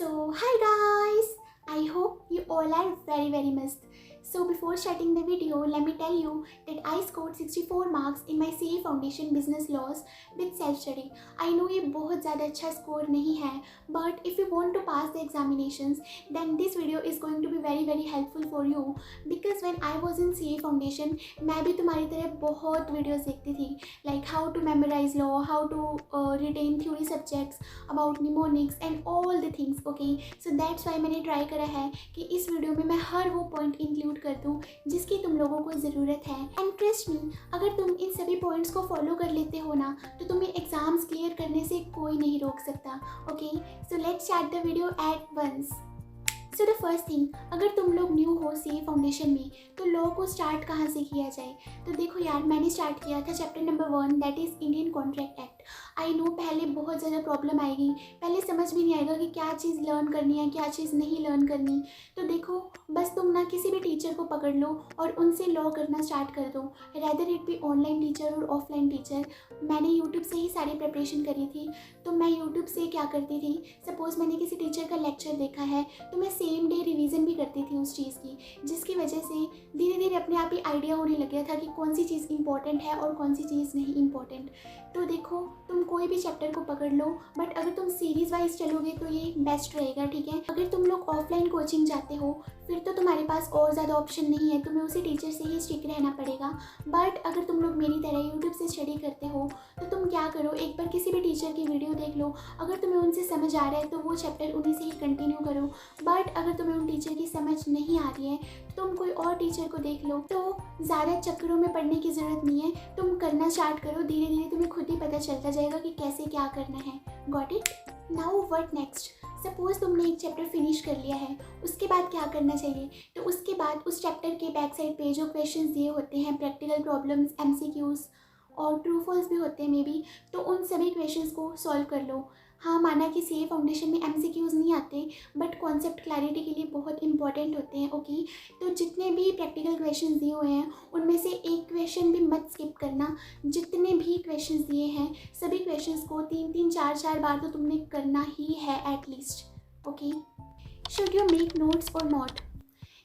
So, hi guys! I hope you all are very must. So, before starting the video, let me tell you that I scored 64 marks in my CA Foundation Business Laws with self study. I know ये बहुत ज़्यादा अच्छा score नहीं है, but if you want to pass the examinations, then this video is going to be very helpful for you because when I was in CA Foundation, मैं भी तुम्हारी तरह बहुत वीडियोस देखती थी, like how to memorize law, how to retain theory subjects, about mnemonics and all the things. Okay, so that's why मैंने try करा है कि इस वीडियो में मैं हर वो पॉइंट इंक्लूड कर दूँ जिसकी तुम लोगों को ज़रूरत है. एंड ट्रस्ट मी, अगर तुम इन सभी पॉइंट्स को फॉलो कर लेते हो ना तो तुम्हें एग्जाम्स क्लियर करने से कोई नहीं रोक सकता. Okay, so let's start the video at once. So the first thing, अगर तुम लोग न्यू हो CA फाउंडेशन में तो लॉ को स्टार्ट कहाँ से किया जाए. तो देखो यार, मैंने स्टार्ट किया था chapter number 1, that is Indian contract act. I know पहले बहुत ज़्यादा प्रॉब्लम आएगी, पहले समझ भी नहीं आएगा कि क्या चीज़ लर्न करनी है, क्या चीज़ नहीं लर्न करनी. तो देखो, बस तुम ना किसी भी टीचर को पकड़ लो और उनसे लॉ करना स्टार्ट कर दो, rather it be online teacher और ऑफलाइन टीचर. मैंने यूट्यूब से ही सारी प्रिपरेशन करी थी. तो मैं यूट्यूब से क्या करती थी, सपोज़ मैंने किसी टीचर का लेक्चर देखा है तो मैं सेम डे रिवीजन भी करती थी उस चीज़ की, जिसकी वजह से धीरे धीरे अपने आप ही आइडिया होने लग गया था कि कौन सी चीज़ इंपॉर्टेंट है और कौन सी चीज़ नहीं इंपॉर्टेंट. तो देखो, तुम कोई भी चैप्टर को पकड़ लो, बट अगर तुम सीरीज़ वाइज चलोगे तो ये बेस्ट रहेगा. ठीक है, अगर तुम लोग ऑफलाइन कोचिंग चाहते हो फिर तो तुम्हारे पास और ज़्यादा ऑप्शन नहीं है, तुम्हें उसी टीचर से ही स्टिक रहना पड़ेगा. बट अगर तुम लोग मेरी तरह यूट्यूब से स्टडी करते हो तो तुम क्या करो, एक बार किसी भी टीचर की वीडियो देख लो, अगर तुम्हें उनसे समझ आ रहा है तो वो चैप्टर उन्हीं से ही कंटिन्यू करो. बट अगर तुम्हें उन टीचर की समझ नहीं आ रही है तो तुम कोई और टीचर को देख लो. तो ज़्यादा चक्करों में पढ़ने की ज़रूरत नहीं है, तुम करना स्टार्ट करो, धीरे धीरे तुम्हें खुद ही पता चलता जाएगा कि कैसे क्या करना है. Got it? Now what next. Suppose तुमने एक चैप्टर फिनिश कर लिया है, उसके बाद क्या करना चाहिए. तो उसके बाद उस चैप्टर के बैक साइड पे जो क्वेश्चंस दिए होते हैं, प्रैक्टिकल प्रॉब्लम्स, MCQs और ट्रू फॉल्स भी होते हैं मे बी, तो उन सभी क्वेश्चंस को सॉल्व कर लो. हाँ, माना कि CA फाउंडेशन में MCQs नहीं आते, बट कॉन्सेप्ट क्लैरिटी के लिए बहुत इंपॉर्टेंट होते हैं. ओके, तो जितने भी प्रैक्टिकल क्वेश्चंस दिए हुए हैं उनमें से एक क्वेश्चन भी मत स्किप करना. जितने भी क्वेश्चंस दिए हैं सभी क्वेश्चंस को 3-4 बार तो तुमने करना ही है at least. Okay, should you make notes और नॉट.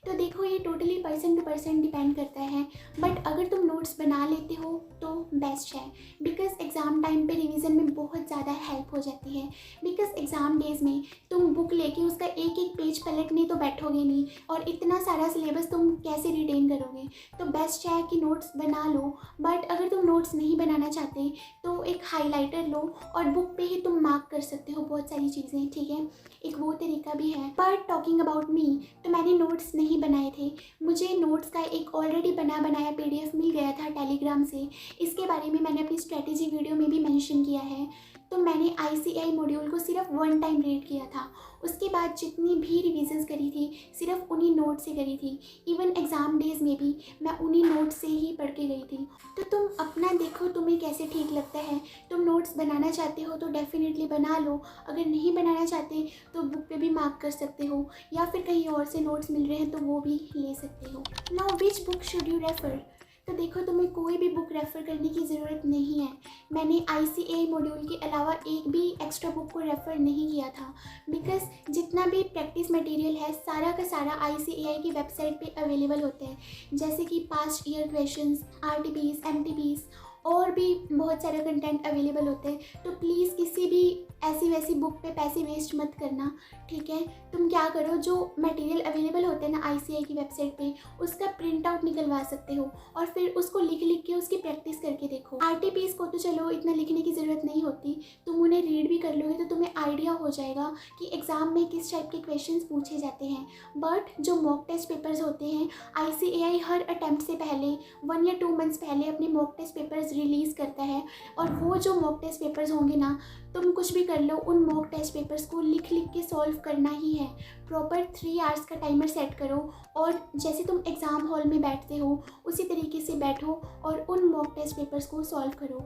तो देखो, ये totally person to person depend करता है, बट अगर तुम नोट्स बना लेते हो तो बेस्ट है, बिकॉज एग्ज़ाम टाइम पे रिवीजन में बहुत ज़्यादा हेल्प हो जाती है. बिकॉज एग्ज़ाम डेज़ में तुम बुक लेके उसका एक एक पेज पलटने तो बैठोगे नहीं, और इतना सारा सिलेबस तुम कैसे रिटेन करोगे. तो बेस्ट है कि नोट्स बना लो. बट अगर तुम नोट्स नहीं बनाना चाहते तो एक हाईलाइटर लो और बुक पे ही तुम मार्क कर सकते हो बहुत सारी चीज़ें. ठीक है, एक वो तरीका भी है. बट टॉकिंग अबाउट मी, तो मैंने नोट्स नहीं बनाए थे. मुझे नोट्स का एक ऑलरेडी बनाया PDF मिल गया था टेलीग्राम से. इसके बारे में मैंने अपनी स्ट्रेटेजी वीडियो में भी मेंशन किया है. तो मैंने ICAI मॉड्यूल को सिर्फ 1 टाइम रीड किया था. उसके बाद जितनी भी रिविजन्स करी थी सिर्फ उन्हीं नोट से करी थी. इवन एग्ज़ाम डेज़ में भी मैं उन्हीं नोट से ही पढ़ के गई थी. तो तुम अपना देखो तुम्हें कैसे ठीक लगता है. तुम नोट्स बनाना चाहते हो तो डेफिनेटली बना लो, अगर नहीं बनाना चाहते तो बुक पे भी मार्क कर सकते हो, या फिर कहीं और से नोट्स मिल रहे हैं तो वो भी ले सकते हो. Now which book should you refer. तो देखो, तुम्हें कोई भी बुक रेफ़र करने की ज़रूरत नहीं है. मैंने ICAI मॉड्यूल के अलावा एक भी एक्स्ट्रा बुक को रेफ़र नहीं किया था, बिकॉज जितना भी प्रैक्टिस मटेरियल है सारा का सारा ICAI की वेबसाइट पे अवेलेबल होते हैं, जैसे कि past year questions, RTPs, MTPs और भी बहुत सारे कंटेंट अवेलेबल होते हैं. तो प्लीज़ किसी भी ऐसी वैसी बुक पे पैसे वेस्ट मत करना. ठीक है, तुम क्या करो, जो मटेरियल अवेलेबल होते हैं ना ICAI की वेबसाइट पे, उसका प्रिंट आउट निकलवा सकते हो और फिर उसको लिख के उसकी प्रैक्टिस करके देखो. RTPs को तो चलो इतना लिखने की ज़रूरत नहीं होती, तुम उन्हें रीड भी कर लोगे तो तुम्हें आइडिया हो जाएगा कि एग्ज़ाम में किस टाइप के क्वेश्चन पूछे जाते हैं. बट जो मॉक टेस्ट पेपर्स होते हैं, ICAI हर अटैम्प्ट से पहले 1 या 2 मंथ्स पहले अपने मॉक टेस्ट पेपर्स रिलीज़ करता है. और वो जो मॉक टेस्ट पेपर्स होंगे ना, तुम कुछ भी कर लो, उन मॉक टेस्ट पेपर्स को लिख के सॉल्व करना ही है. प्रॉपर 3 आवर्स का टाइमर सेट करो और जैसे तुम एग्ज़ाम हॉल में बैठते हो उसी तरीके से बैठो और उन मॉक टेस्ट पेपर्स को सॉल्व करो.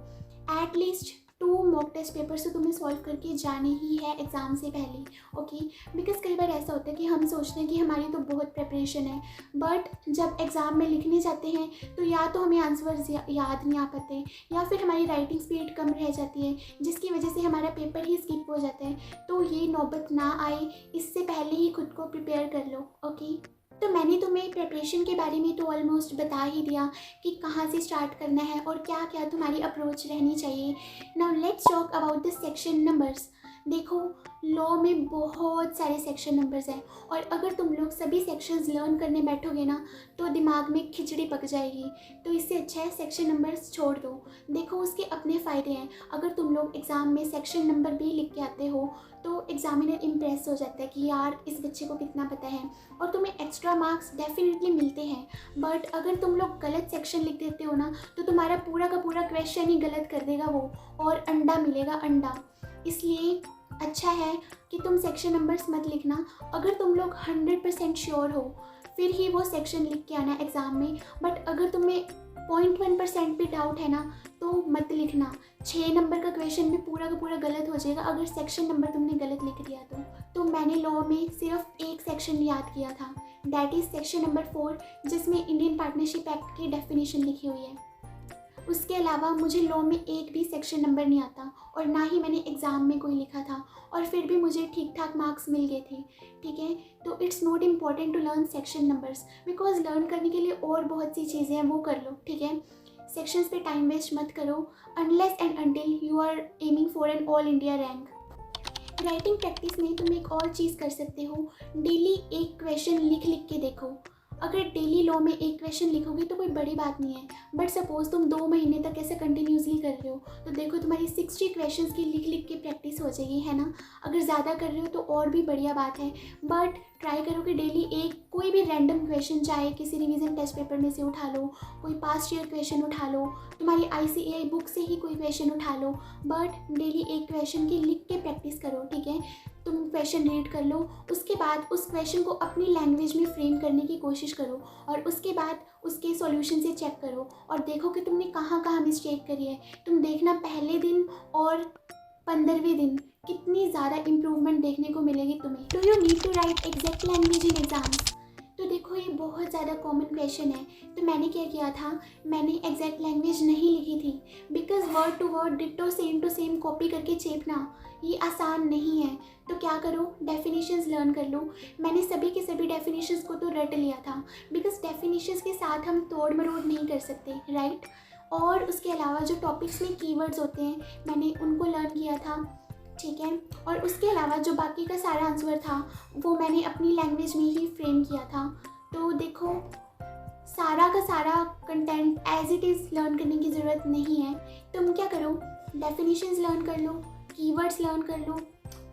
एटलीस्ट 2 मॉक टेस्ट पेपर्स तो तुम्हें सॉल्व करके जाने ही है एग्ज़ाम से पहले, ओके। बिकॉज़ कई बार ऐसा होता है कि हम सोचते हैं कि हमारी तो बहुत प्रिपरेशन है, बट जब एग्ज़ाम में लिखने जाते हैं तो या तो हमें आंसर्स याद नहीं आ पाते, या फिर हमारी राइटिंग स्पीड कम रह जाती है, जिसकी वजह से हमारा पेपर ही स्किप हो जाता है। तो ये नौबत ना आए, इससे पहले ही खुद को प्रिपेयर कर लो, ओके। तो मैंने तुम्हें प्रिपरेशन के बारे में तो ऑलमोस्ट बता ही दिया कि कहाँ से स्टार्ट करना है और क्या क्या तुम्हारी अप्रोच रहनी चाहिए। Now let's talk about the section numbers. देखो, लॉ में बहुत सारे सेक्शन नंबर्स हैं, और अगर तुम लोग सभी सेक्शंस लर्न करने बैठोगे ना तो दिमाग में खिचड़ी पक जाएगी। तो इससे अच्छा है सेक्शन नंबर्स छोड़ दो। देखो, उसके अपने फ़ायदे हैं। अगर तुम लोग एग्ज़ाम में सेक्शन नंबर भी लिख के आते हो तो एग्जामिनर इम्प्रेस हो जाता है कि यार इस बच्चे को कितना पता है, और तुम्हें एक्स्ट्रा मार्क्स डेफिनेटली मिलते हैं। बट अगर तुम लोग गलत सेक्शन लिख देते हो ना तो तुम्हारा पूरा का पूरा क्वेश्चन ही गलत कर देगा वो, और अंडा मिलेगा अंडा। इसलिए अच्छा है कि तुम सेक्शन नंबर्स मत लिखना। अगर तुम लोग 100% श्योर हो फिर ही वो सेक्शन लिख के आना एग्ज़ाम में। बट अगर तुम्हें 0.1% भी डाउट है ना तो मत लिखना। 6 नंबर का क्वेश्चन भी पूरा का पूरा गलत हो जाएगा अगर सेक्शन नंबर तुमने गलत लिख दिया तो मैंने लॉ में सिर्फ एक सेक्शन याद किया था, दैट इज़ सेक्शन नंबर 4, जिसमें इंडियन पार्टनरशिप एक्ट की डेफिनेशन लिखी हुई है। उसके अलावा मुझे लॉ में एक भी सेक्शन नंबर नहीं आता, और ना ही मैंने एग्ज़ाम में कोई लिखा था, और फिर भी मुझे ठीक ठाक मार्क्स मिल गए थे, ठीक है। तो it's not important to learn section numbers, because learn करने के लिए और बहुत सी चीज़ें हैं, वो कर लो, ठीक है। सेक्शंस पे टाइम वेस्ट मत करो unless and until you are aiming for an all India rank. Writing practice में तुम एक और चीज़ कर सकते हो, डेली एक क्वेश्चन लिख के देखो। अगर डेली लॉ में एक क्वेश्चन लिखोगे तो कोई बड़ी बात नहीं है, बट सपोज़ तुम 2 महीने तक ऐसे कंटिन्यूसली कर रहे हो तो देखो तुम्हारी 60 क्वेश्चंस की लिख के प्रैक्टिस हो जाएगी, है ना। अगर ज़्यादा कर रहे हो तो और भी बढ़िया बात है, बट ट्राई करो कि डेली एक कोई भी रैंडम क्वेश्चन, चाहे किसी रिवीजन टेस्ट पेपर में से उठा लो, कोई पास्ट ईयर क्वेश्चन उठा लो, तुम्हारी ICAI बुक से ही कोई क्वेश्चन उठा लो, बट डेली एक क्वेश्चन की लिख के प्रैक्टिस करो, ठीक है। तुम क्वेश्चन रीड कर लो, उसके बाद उस क्वेश्चन को अपनी लैंग्वेज में फ्रेम करने की कोशिश करो, और उसके बाद उसके सॉल्यूशन से चेक करो और देखो कि तुमने कहाँ कहाँ मिस्टेक करी है। तुम देखना पहले दिन और 15वें दिन कितनी ज़्यादा इम्प्रूवमेंट देखने को मिलेगी तुम्हें। Do you need to write exact language in exams? तो देखो, ये बहुत ज़्यादा कॉमन क्वेश्चन है। तो मैंने क्या किया था, मैंने एग्जैक्ट लैंग्वेज नहीं लिखी थी, because word to word ditto same to same copy करके चेपना ये आसान नहीं है। तो क्या करो, डेफिनेशंस लर्न कर लो। मैंने सभी के सभी डेफिनेशंस को तो रट लिया था, बिकॉज डेफिनेशंस के साथ हम तोड़ मरोड़ नहीं कर सकते, राइट। और उसके अलावा जो टॉपिक्स में कीवर्ड्स होते हैं मैंने उनको लर्न किया था, ठीक है। और उसके अलावा जो बाकी का सारा आंसर था वो मैंने अपनी लैंग्वेज में ही फ्रेम किया था। तो देखो, सारा का सारा content as it is learn करने की ज़रूरत नहीं है। तुम क्या करो, डेफिनेशंस लर्न कर लो, कीवर्ड्स लर्न कर लो,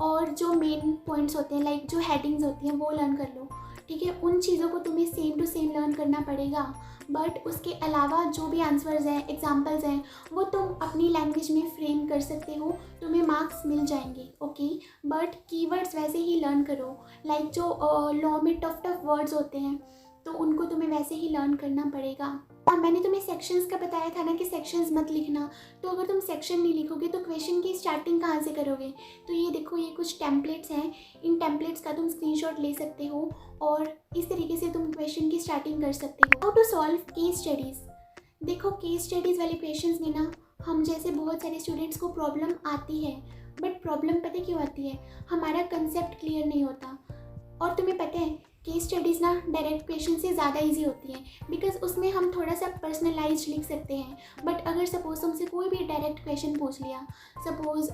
और जो मेन पॉइंट्स होते हैं लाइक जो हेडिंग्स होती हैं वो लर्न कर लो, ठीक है। उन चीज़ों को तुम्हें सेम टू सेम लर्न करना पड़ेगा, बट उसके अलावा जो भी आंसर्स हैं, एग्जांपल्स हैं, वो तुम अपनी लैंग्वेज में फ्रेम कर सकते हो, तुम्हें मार्क्स मिल जाएंगे, ओके। बट कीवर्ड्स वैसे ही लर्न करो, लाइक जो लॉ में टफ वर्ड्स होते हैं तो उनको तुम्हें वैसे ही लर्न करना पड़ेगा। हाँ, मैंने तुम्हें सेक्शंस का बताया था ना कि सेक्शंस मत लिखना। तो अगर तुम सेक्शन नहीं लिखोगे तो क्वेश्चन की स्टार्टिंग कहाँ से करोगे। तो ये देखो, ये कुछ टेम्पलेट्स हैं, इन टेम्पलेट्स का तुम स्क्रीनशॉट ले सकते हो और इस तरीके से तुम क्वेश्चन की स्टार्टिंग कर सकते हो। How to solve case studies. देखो, केस स्टडीज़ वाले क्वेश्चंस में ना हम जैसे बहुत सारे स्टूडेंट्स को प्रॉब्लम आती है, बट प्रॉब्लम पता क्यों आती है, हमारा कंसेप्ट क्लियर नहीं होता। और तुम्हें पता है केस स्टडीज़ ना डायरेक्ट क्वेश्चन से ज़्यादा इजी होती है, बिकॉज उसमें हम थोड़ा सा पर्सनलाइज लिख सकते हैं। बट अगर सपोज तुमसे कोई भी डायरेक्ट क्वेश्चन पूछ लिया, suppose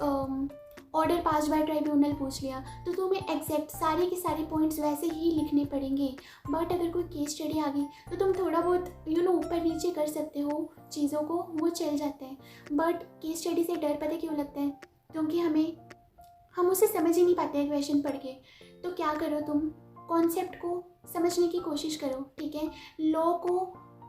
order pass by tribunal पूछ लिया, तो तुम्हें एग्जैक्ट सारे के सारे पॉइंट्स वैसे ही लिखने पड़ेंगे। बट अगर कोई केस स्टडी आ गई तो तुम थोड़ा बहुत ऊपर नीचे कर सकते हो चीज़ों को, वो चल जाते हैं। बट केस स्टडी से डर पता क्यों लगता है, क्योंकि हम उसे समझ ही नहीं पाते हैं क्वेश्चन पढ़ के। तो क्या करो, तुम कॉन्सेप्ट को समझने की कोशिश करो, ठीक है। लॉ को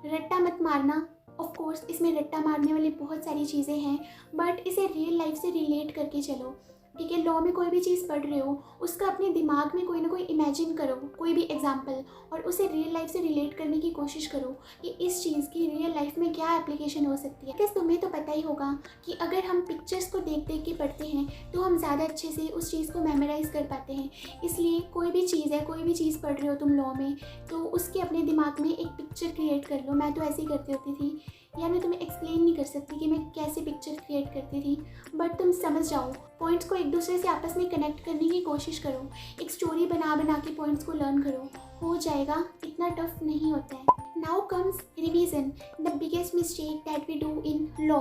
रट्टा मत मारना, ऑफ कोर्स इसमें रट्टा मारने वाली बहुत सारी चीज़ें हैं, बट इसे रियल लाइफ से रिलेट करके चलो। ठीक है, लॉ में कोई भी चीज़ पढ़ रहे हो उसका अपने दिमाग में कोई ना कोई इमेजिन करो, कोई भी एग्जाम्पल, और उसे रियल लाइफ से रिलेट करने की कोशिश करो कि इस चीज़ की रियल लाइफ में क्या एप्लीकेशन हो सकती है। बिकॉज तुम्हें तो पता ही होगा कि अगर हम पिक्चर्स को देख देख के पढ़ते हैं तो हम ज़्यादा अच्छे से उस चीज़ को मेमोराइज कर पाते हैं। इसलिए कोई भी चीज़ है, कोई भी चीज़ पढ़ रहे हो तुम लॉ में, तो उसके अपने दिमाग में एक पिक्चर क्रिएट कर लो। मैं तो ऐसे ही करती होती थी यार, मैं तुम्हें एक्सप्लेन नहीं कर सकती कि मैं कैसे पिक्चर क्रिएट करती थी, बट तुम समझ जाओ। पॉइंट्स को एक दूसरे से आपस में कनेक्ट करने की कोशिश करो, एक स्टोरी बना बना के पॉइंट्स को लर्न करो, हो जाएगा, इतना टफ नहीं होता है। Now comes revision, the biggest mistake that we do in law.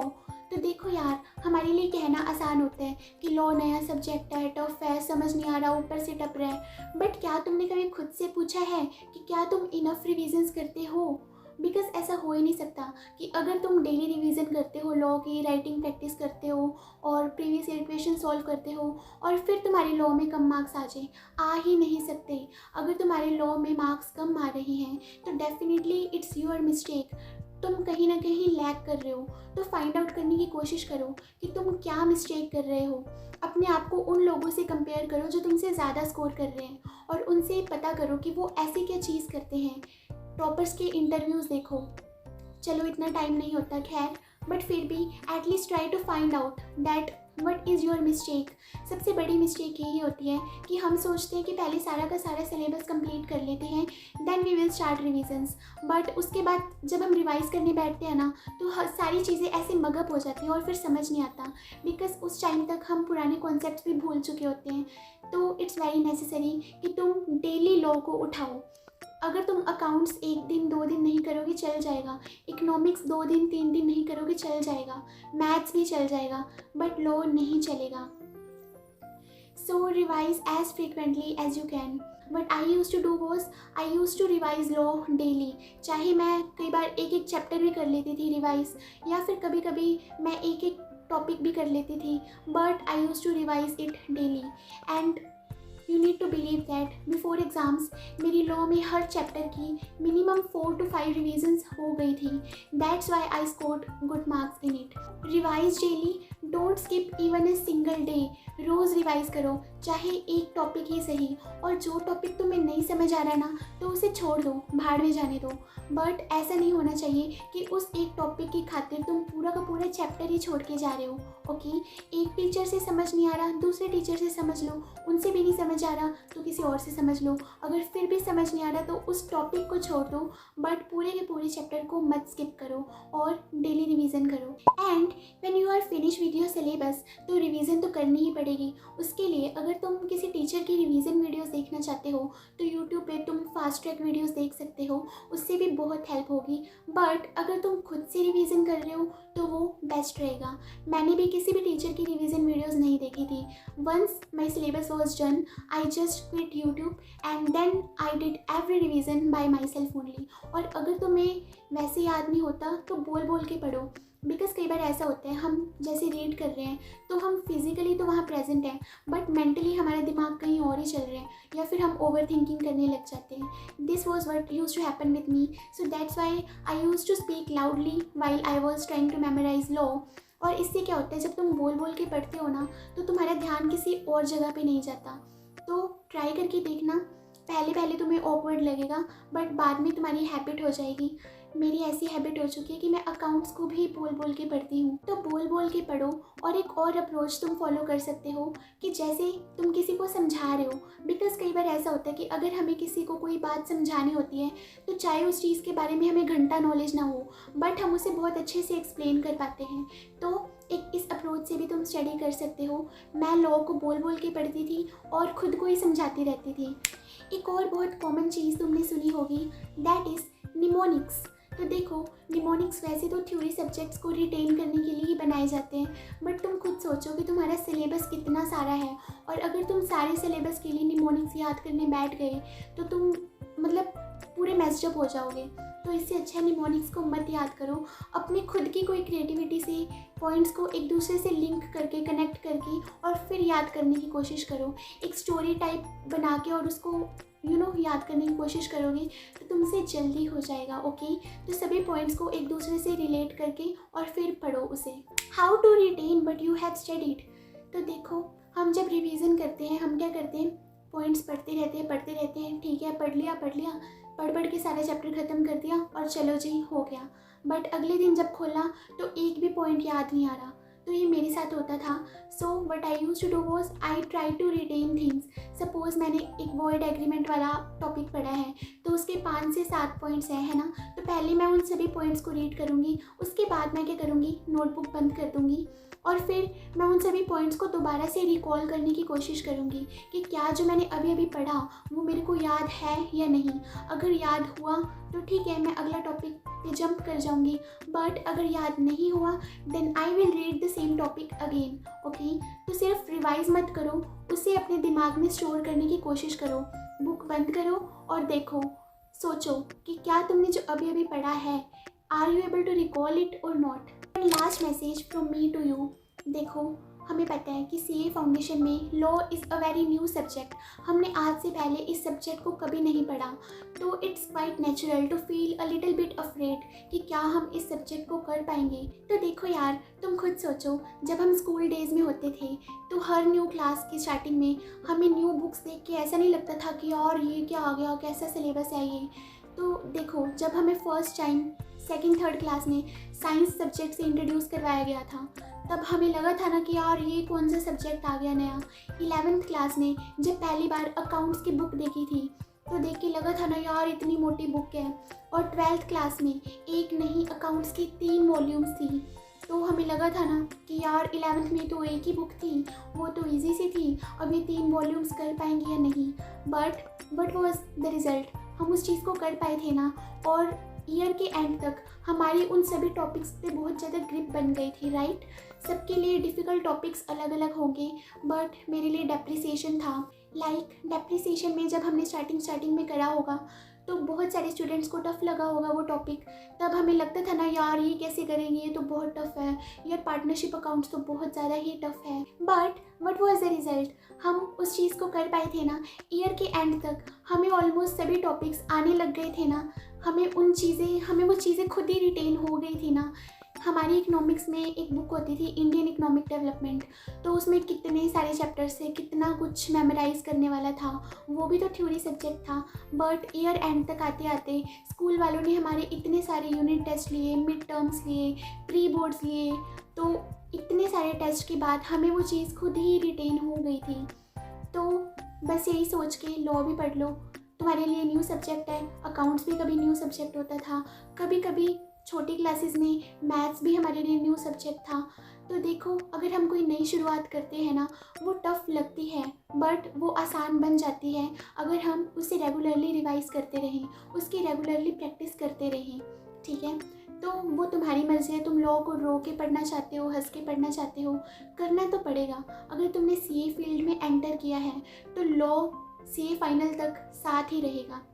तो देखो यार, हमारे लिए कहना आसान होता है कि लॉ नया सब्जेक्ट है, टफ है, समझ नहीं आ रहा, ऊपर से टप रहा है, बट क्या तुमने कभी खुद से पूछा है कि क्या तुम इनफ रिविजन्स करते हो? बिकॉज ऐसा हो ही नहीं सकता कि अगर तुम डेली रिवीजन करते हो, लॉ की राइटिंग प्रैक्टिस करते हो और प्रीवियस ईयर क्वेश्चन सॉल्व करते हो और फिर तुम्हारे लॉ में कम मार्क्स आ जाए, आ ही नहीं सकते। अगर तुम्हारे लॉ में मार्क्स कम आ रहे हैं तो डेफिनेटली इट्स योर मिस्टेक, तुम कहीं ना कहीं लैग कर रहे हो। तो फाइंड आउट करने की कोशिश करो कि तुम क्या मिस्टेक कर रहे हो। अपने आप को उन लोगों से कंपेयर करो जो तुमसे ज़्यादा स्कोर कर रहे हैं और उनसे पता करो कि वो ऐसी क्या चीज़ करते हैं। टॉपर्स के इंटरव्यूज़ देखो। चलो इतना टाइम नहीं होता खैर, बट फिर भी at least try to find out that what is your mistake. सबसे बड़ी मिस्टेक यही होती है कि हम सोचते हैं कि पहले सारा का सारा सिलेबस कंप्लीट कर लेते हैं, then we will start revisions, but उसके बाद जब हम रिवाइज़ करने बैठते हैं ना तो सारी चीज़ें ऐसे मगअप हो जाती हैं और फिर समझ नहीं आता, बिकॉज उस टाइम तक हम पुराने कॉन्सेप्ट्स भी भूल चुके होते हैं। तो इट्स वेरी नेसेसरी कि तुम डेली लॉ को उठाओ। अगर तुम अकाउंट्स 1 दिन 2 दिन नहीं करोगे चल जाएगा, इकोनॉमिक्स 2 दिन 3 दिन नहीं करोगे चल जाएगा, मैथ्स भी चल जाएगा, बट लॉ नहीं चलेगा। So revise as frequently as you can. What I use to do was I use to revise law daily. चाहे मैं कई बार एक एक चैप्टर भी कर लेती थी रिवाइज, या फिर कभी कभी मैं एक एक टॉपिक भी कर लेती थी, but I use to revise it daily. And you need to believe that before exams मेरी लॉ में हर चैप्टर की मिनिमम 4 to 5 रिविजन्स हो गई थी। That's why I scored good marks in it. Revise daily, don't skip even a single day. रोज़ revise करो, चाहे एक टॉपिक ही सही, और जो टॉपिक तुम्हें नहीं समझ आ रहा ना तो उसे छोड़ दो, भाड़ में जाने दो। बट ऐसा नहीं होना चाहिए कि उस एक टॉपिक की खातिर तुम पूरा का पूरा चैप्टर ही छोड़ के जा रहे हो। ओके, एक टीचर से समझ नहीं आ रहा, दूसरे टीचर से समझ लो, उनसे भी नहीं समझ आ रहा तो किसी और से समझ लो, अगर फिर भी समझ नहीं आ रहा तो उस टॉपिक को छोड़ दो, बट पूरे के पूरे चैप्टर को मत स्किप करो और डेली रिवीजन करो। And when you are finish with your syllabus तो रिवीजन तो करनी ही पड़ेगी। उसके लिए अगर तुम किसी टीचर की रिवीजन वीडियोस देखना चाहते हो तो यूट्यूब पे तुम फास्ट ट्रैक वीडियोस देख सकते हो, उससे भी बहुत हेल्प होगी। बट अगर तुम खुद से रिवीजन कर रहे हो तो वो बेस्ट रहेगा। मैंने भी किसी भी टीचर की रिवीजन वीडियोस नहीं देखी थी। Once my syllabus was done I just quit YouTube and then I did every revision by myself only. और अगर तुम्हें वैसे याद नहीं होता तो बोल बोल के पढ़ो, बिकॉज कई बार ऐसा होता है हम जैसे रीड कर रहे हैं तो हम फिजिकली तो वहाँ प्रेजेंट हैं बट मेंटली हमारा दिमाग कहीं और ही चल रहा है, या फिर हम ओवर थिंकिंग करने लग जाते हैं। This was what use to happen with me, so that's why I use to speak loudly while I was trying to memorise law. और इससे क्या होता है, जब तुम बोल बोल के पढ़ते हो ना तो तुम्हारा ध्यान किसी और जगह पे नहीं जाता। तो ट्राई करके देखना, पहले पहले तुम्हें ऑकवर्ड लगेगा बट बाद में तुम्हारी हैबिट हो जाएगी। मेरी ऐसी हैबिट हो चुकी है कि मैं अकाउंट्स को भी बोल बोल के पढ़ती हूँ। तो बोल बोल के पढ़ो। और एक और अप्रोच तुम फॉलो कर सकते हो कि जैसे तुम किसी को समझा रहे हो, बिकॉज कई बार ऐसा होता है कि अगर हमें किसी को कोई बात समझानी होती है तो चाहे उस चीज़ के बारे में हमें घंटा नॉलेज ना हो बट हम उसे बहुत अच्छे से एक्सप्लेन कर पाते हैं। तो एक इस अप्रोच से भी तुम स्टडी कर सकते हो। मैं लॉ को बोल बोल के पढ़ती थी और खुद को ही समझाती रहती थी। एक और बहुत कॉमन चीज़ तुमने सुनी होगी, दैट इज़ निमोनिक्स। तो देखो, निमोनिक्स वैसे तो थ्योरी सब्जेक्ट्स को रिटेन करने के लिए ही बनाए जाते हैं, बट तुम खुद सोचो कि तुम्हारा सिलेबस कितना सारा है, और अगर तुम सारे सिलेबस के लिए निमोनिक्स याद करने बैठ गए तो तुम मतलब पूरे मैस्ड अप हो जाओगे। तो इससे अच्छा निमोनिक्स को मत याद करो, अपने खुद की कोई क्रिएटिविटी से पॉइंट्स को एक दूसरे से लिंक करके कनेक्ट करके और फिर याद करने की कोशिश करो। एक स्टोरी टाइप बना के और उसको याद करने की कोशिश करोगे तो तुमसे जल्दी हो जाएगा। ओके, तो सभी पॉइंट्स को एक दूसरे से रिलेट करके और फिर पढ़ो उसे। How to retain but you have studied. तो देखो, हम जब रिवीजन करते हैं हम क्या करते हैं, पॉइंट्स पढ़ते रहते हैं। ठीक है, पढ़ लिया, पढ़ के सारा चैप्टर ख़त्म कर दिया और चलो जी हो गया। बट अगले दिन जब खोला तो एक भी पॉइंट याद नहीं आ रहा। तो ये मेरे साथ होता था। So what I use to do was I try to retain things. Suppose मैंने एक वॉइड एग्रीमेंट वाला टॉपिक पढ़ा है तो उसके 5 से 7 पॉइंट्स हैं, है ना। तो पहले मैं उन सभी पॉइंट्स को रीड करूँगी, उसके बाद मैं क्या करूँगी, नोटबुक बंद कर दूँगी और फिर मैं उन सभी पॉइंट्स को दोबारा से रिकॉल करने की कोशिश करूँगी कि क्या जो मैंने अभी अभी पढ़ा वो मेरे को याद है या नहीं। अगर याद हुआ तो ठीक है, मैं अगला टॉपिक पे जंप कर जाऊँगी, बट अगर याद नहीं हुआ then I will read the same topic again. Okay, तो सिर्फ रिवाइज मत करो, उसे अपने दिमाग में स्टोर करने की कोशिश करो। बुक बंद करो और देखो, सोचो कि क्या तुमने जो अभी अभी पढ़ा है, are you able to recall it or not. Last message from me to you. देखो, हमें पता है कि सीए फाउंडेशन में law is a very new subject. हमने आज से पहले इस सब्जेक्ट को कभी नहीं पढ़ा, तो it's quite natural to feel a little bit afraid कि क्या हम इस सब्जेक्ट को कर पाएंगे। तो देखो यार, तुम खुद सोचो, जब हम स्कूल डेज़ में होते थे तो हर न्यू क्लास की स्टार्टिंग में हमें न्यू बुक्स देख के ऐसा नहीं लगता था कि यार ये क्या आ गया, कैसा सिलेबस है ये। तो देखो, जब हमें first time second third class में साइंस सब्जेक्ट से इंट्रोड्यूस करवाया गया था तब हमें लगा था ना कि यार ये कौन सा सब्जेक्ट आ गया नया। 11th क्लास में जब पहली बार अकाउंट्स की बुक देखी थी तो देख के लगा था ना यार इतनी मोटी बुक है। और 12th क्लास में एक नहीं, अकाउंट्स की 3 वॉल्यूम्स थी, तो हमें लगा था ना कि यार 11th में तो एक ही बुक थी, वो तो ईजी सी थी, अब ये 3 वॉल्यूम्स कर पाएंगे या नहीं। But what was the result, हम उस चीज़ को कर पाए थे ना। और ईयर के एंड तक हमारी उन सभी टॉपिक्स पे बहुत ज़्यादा ग्रिप बन गई थी, राइट। सबके लिए डिफ़िकल्ट टॉपिक्स अलग अलग होंगे, बट मेरे लिए डेप्रिसिएशन था। डेप्रिसिएशन में जब हमने स्टार्टिंग में करा होगा तो बहुत सारे स्टूडेंट्स को टफ़ लगा होगा वो टॉपिक। तब हमें लगता था ना यार ये कैसे करेंगे, ये तो बहुत टफ़ है, यार पार्टनरशिप अकाउंट्स तो बहुत ज़्यादा ही टफ़ है। But what was the result, हम उस चीज़ को कर पाए थे ना। ईयर के एंड तक हमें ऑलमोस्ट सभी टॉपिक्स आने लग गए थे ना। हमें वो चीज़ें खुद ही रिटेन हो गई थी ना। हमारी इकोनॉमिक्स में एक बुक होती थी, इंडियन इकोनॉमिक डेवलपमेंट, तो उसमें कितने सारे चैप्टर्स थे, कितना कुछ मेमोराइज करने वाला था, वो भी तो थ्योरी सब्जेक्ट था। बट ईयर एंड तक आते आते स्कूल वालों ने हमारे इतने सारे यूनिट टेस्ट लिए, मिड टर्म्स लिए, प्री बोर्ड्स लिए, तो इतने सारे टेस्ट के बाद हमें वो चीज़ खुद ही रिटेन हो गई थी। तो बस यही सोच के लॉ भी पढ़ लो, तुम्हारे लिए न्यू सब्जेक्ट है। अकाउंट्स भी कभी न्यू सब्जेक्ट होता था, कभी कभी छोटी क्लासेस में मैथ्स भी हमारे लिए न्यू सब्जेक्ट था। तो देखो, अगर हम कोई नई शुरुआत करते हैं ना, वो टफ़ लगती है बट वो आसान बन जाती है अगर हम उसे रेगुलरली रिवाइज करते रहें, उसकी रेगुलरली प्रैक्टिस करते रहें। ठीक है, तो वो तुम्हारी मर्ज़ी है, तुम लॉ को रो के पढ़ना चाहते हो, हंस के पढ़ना चाहते हो, करना तो पड़ेगा। अगर तुमने सीए फील्ड में एंटर किया है तो लॉ सीए फाइनल तक साथ ही रहेगा।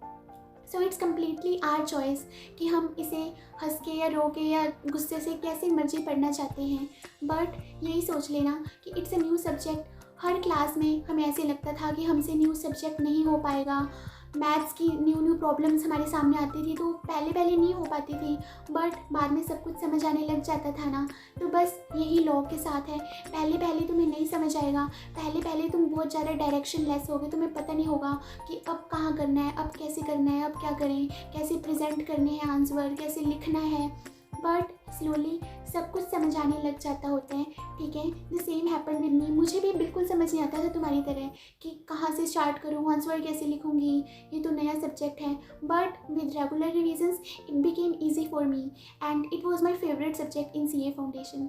So it's completely our choice कि हम इसे हंस के या रो के या गुस्से से कैसे मर्जी पढ़ना चाहते हैं। बट यही सोच लेना कि it's a new subject. Her class में हमें ऐसे लगता था कि हमसे न्यू सब्जेक्ट नहीं हो पाएगा। मैथ्स की न्यू प्रॉब्लम्स हमारे सामने आती थी तो पहले नहीं हो पाती थी, बट बाद में सब कुछ समझ आने लग जाता था ना। तो बस यही लॉ के साथ है, पहले तुम्हें नहीं समझ आएगा, पहले तुम बहुत ज़्यादा डायरेक्शन लेस होगे, तुम्हें पता नहीं होगा कि अब कहाँ करना है, अब कैसे करना है, अब क्या करें, कैसे प्रेजेंट करने हैं आंसर, कैसे लिखना है। बट स्लोली सब कुछ समझ आने लग जाता होता है। ठीक है, the same happen with me. मुझे भी बिल्कुल समझ नहीं आता था तुम्हारी तरह कि कहाँ से स्टार्ट करूँ, आंसर कैसे लिखूँगी, ये तो नया सब्जेक्ट है। But with regular revisions it became easy for me and it was my favourite subject in CA foundation.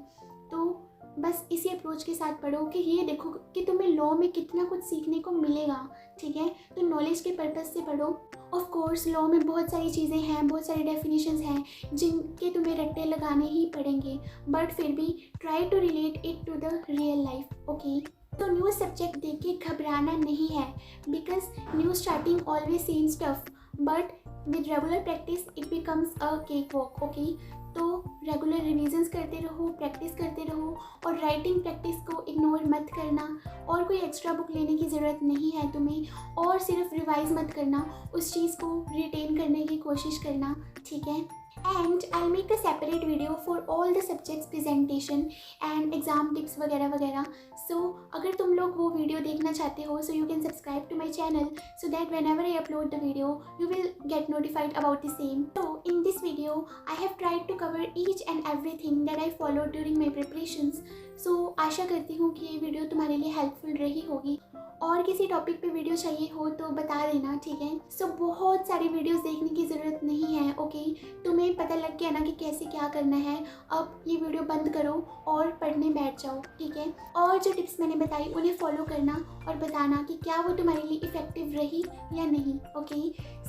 तो बस इसी अप्रोच के साथ पढ़ो कि ये देखो कि तुम्हें लॉ में कितना कुछ सीखने को मिलेगा। ठीक है, तो नॉलेज के पर्पज़ से पढ़ो। ऑफ कोर्स लॉ में बहुत सारी चीज़ें हैं, बहुत सारी डेफिनेशंस हैं जिनके तुम्हें रट्टे लगाने ही पड़ेंगे, बट फिर भी try to relate it to the real life. Okay, तो न्यू सब्जेक्ट देख के घबराना नहीं है, because new starting always seems tough, but with regular practice it becomes a cake walk. Okay, तो रेगुलर रिविजन्स करते रहो, प्रैक्टिस करते रहो, और राइटिंग प्रैक्टिस को इग्नोर मत करना। और कोई एक्स्ट्रा बुक लेने की ज़रूरत नहीं है तुम्हें, और सिर्फ रिवाइज मत करना, उस चीज़ को रिटेन करने की कोशिश करना। ठीक है, and I'll make a separate video for all the subjects presentation and exam tips वगैरह वगैरह. So अगर तुम लोग वो वीडियो देखना चाहते हो, so you can subscribe to my channel so that whenever I upload the video you will get notified about the same. So in this video I have tried to cover each and everything that I followed during my preparations. So आशा करती हूँ कि ये video तुम्हारे लिए helpful रही होगी. और किसी टॉपिक पे वीडियो चाहिए हो तो बता देना, ठीक है. सो बहुत सारी वीडियोस देखने की ज़रूरत नहीं है, ओके. तुम्हें पता लग गया ना कि कैसे क्या करना है. अब ये वीडियो बंद करो और पढ़ने बैठ जाओ, ठीक है. और जो टिप्स मैंने बताई उन्हें फॉलो करना और बताना कि क्या वो तुम्हारे लिए इफ़ेक्टिव रही या नहीं, okay.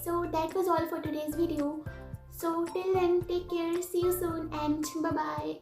So that was all for today's video. So till then take care, see you soon and bye bye.